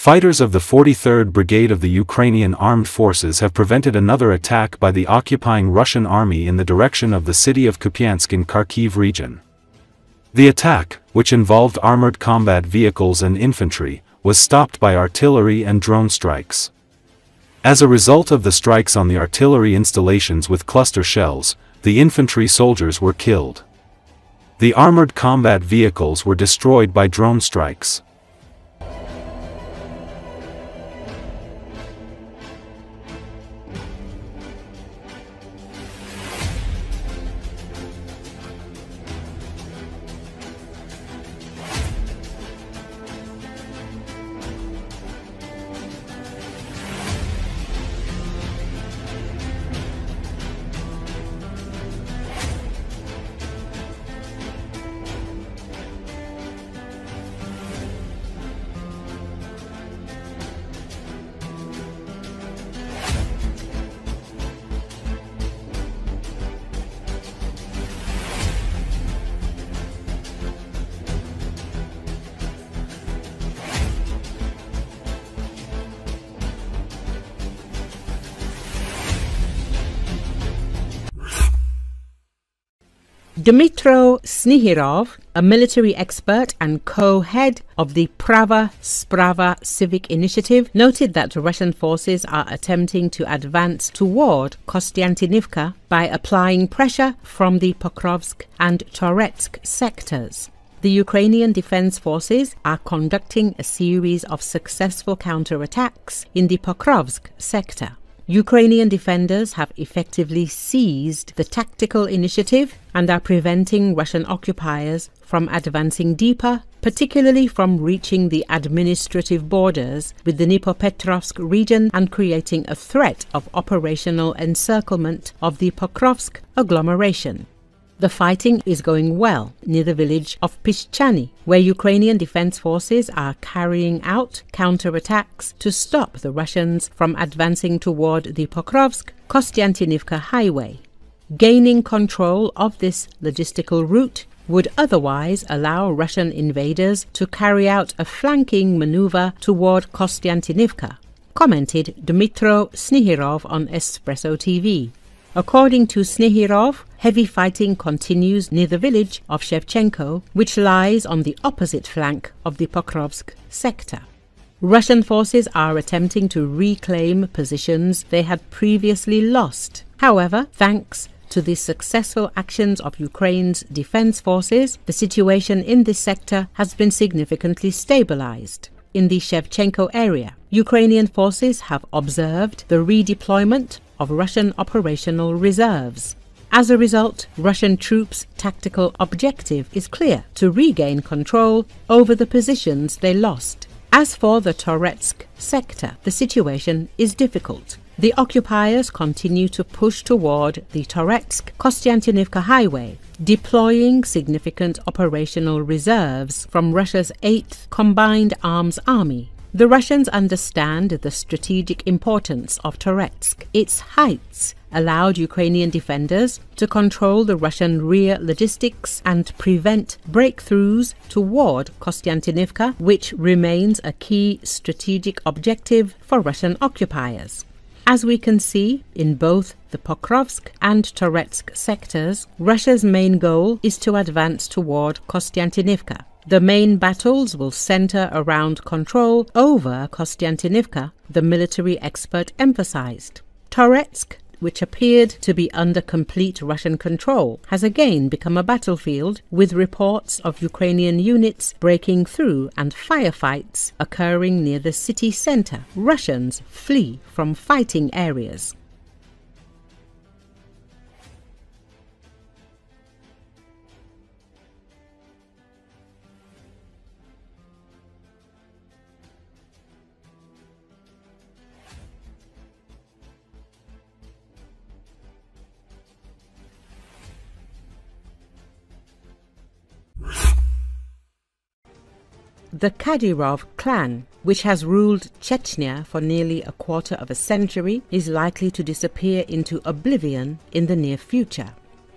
Fighters of the 43rd Brigade of the Ukrainian Armed Forces have prevented another attack by the occupying Russian army in the direction of the city of Kupyansk in Kharkiv region. The attack, which involved armored combat vehicles and infantry, was stopped by artillery and drone strikes. As a result of the strikes on the artillery installations with cluster shells, the infantry soldiers were killed. The armored combat vehicles were destroyed by drone strikes. Dmytro Snihirov, a military expert and co-head of the Prava Sprava civic initiative, noted that Russian forces are attempting to advance toward Kostiantynivka by applying pressure from the Pokrovsk and Toretsk sectors. The Ukrainian Defense Forces are conducting a series of successful counterattacks in the Pokrovsk sector. Ukrainian defenders have effectively seized the tactical initiative and are preventing Russian occupiers from advancing deeper, particularly from reaching the administrative borders with the Dnipropetrovsk region and creating a threat of operational encirclement of the Pokrovsk agglomeration. The fighting is going well near the village of Pishchany, where Ukrainian defense forces are carrying out counterattacks to stop the Russians from advancing toward the Pokrovsk-Kostiantynivka highway. Gaining control of this logistical route would otherwise allow Russian invaders to carry out a flanking maneuver toward Kostiantynivka, commented Dmytro Snihirov on Espresso TV. According to Snihirov, heavy fighting continues near the village of Shevchenko, which lies on the opposite flank of the Pokrovsk sector. Russian forces are attempting to reclaim positions they had previously lost. However, thanks to the successful actions of Ukraine's defense forces, the situation in this sector has been significantly stabilized. In the Shevchenko area, Ukrainian forces have observed the redeployment of Russian operational reserves. As a result, Russian troops' tactical objective is clear: to regain control over the positions they lost. As for the Toretsk sector, the situation is difficult. The occupiers continue to push toward the Toretsk-Kostiantynivka highway, deploying significant operational reserves from Russia's 8th Combined Arms Army. The Russians understand the strategic importance of Toretsk. Its heights allowed Ukrainian defenders to control the Russian rear logistics and prevent breakthroughs toward Kostiantynivka, which remains a key strategic objective for Russian occupiers. As we can see, in both the Pokrovsk and Toretsk sectors, Russia's main goal is to advance toward Kostiantynivka. The main battles will center around control over Kostiantynivka, the military expert emphasized. Toretsk, which appeared to be under complete Russian control, has again become a battlefield, with reports of Ukrainian units breaking through and firefights occurring near the city center. Russians flee from fighting areas. The Kadirov clan, which has ruled Chechnya for nearly a quarter of a century, is likely to disappear into oblivion in the near future.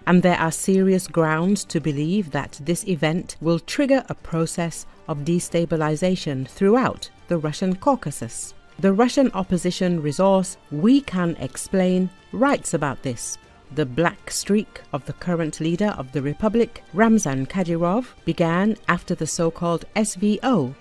And there are serious grounds to believe that this event will trigger a process of destabilization throughout the Russian Caucasus. The Russian opposition resource We Can Explain writes about this. The black streak of the current leader of the Republic, Ramzan Kadyrov, began after the so-called SVO,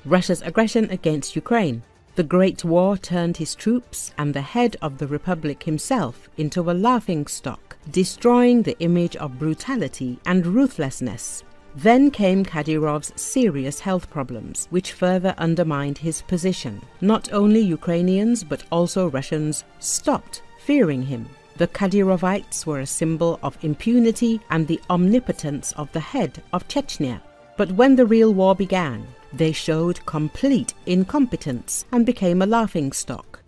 Russia's aggression against Ukraine. The Great War turned his troops and the head of the Republic himself into a laughingstock, destroying the image of brutality and ruthlessness. Then came Kadyrov's serious health problems, which further undermined his position. Not only Ukrainians but also Russians stopped fearing him. The Kadyrovites were a symbol of impunity and the omnipotence of the head of Chechnya. But when the real war began, they showed complete incompetence and became a laughingstock.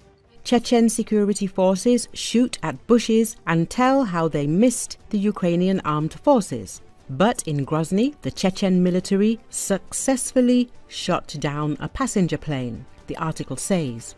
Chechen security forces shoot at bushes and tell how they missed the Ukrainian armed forces. But in Grozny, the Chechen military successfully shot down a passenger plane, the article says.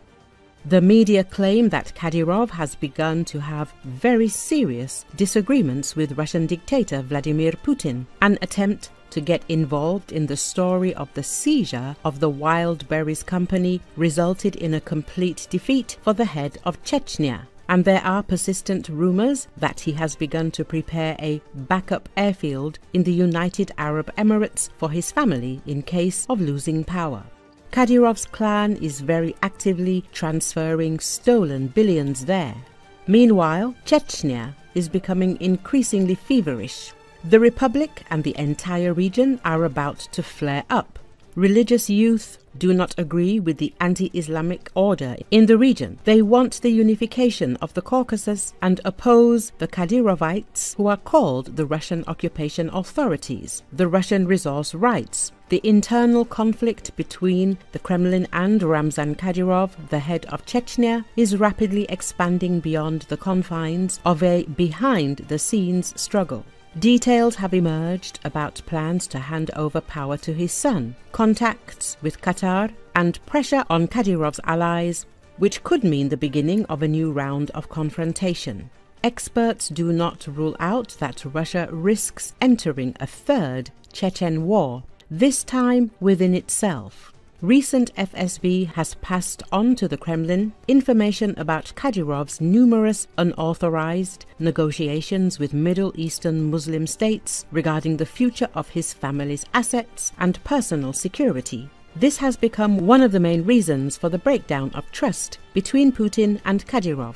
The media claim that Kadyrov has begun to have very serious disagreements with Russian dictator Vladimir Putin. An attempt to get involved in the story of the seizure of the Wild Berries Company resulted in a complete defeat for the head of Chechnya. And there are persistent rumors that he has begun to prepare a backup airfield in the United Arab Emirates for his family in case of losing power. Kadyrov's clan is very actively transferring stolen billions there. Meanwhile, Chechnya is becoming increasingly feverish. The Republic and the entire region are about to flare up. Religious youth do not agree with the anti-Islamic order in the region. They want the unification of the Caucasus and oppose the Kadyrovites, who are called the Russian occupation authorities. The Russian resource writes, the internal conflict between the Kremlin and Ramzan Kadyrov, the head of Chechnya, is rapidly expanding beyond the confines of a behind-the-scenes struggle. Details have emerged about plans to hand over power to his son, contacts with Qatar, and pressure on Kadyrov's allies, which could mean the beginning of a new round of confrontation. Experts do not rule out that Russia risks entering a third Chechen war, this time within itself. Recent FSB has passed on to the Kremlin information about Kadyrov's numerous unauthorized negotiations with Middle Eastern Muslim states regarding the future of his family's assets and personal security. This has become one of the main reasons for the breakdown of trust between Putin and Kadyrov.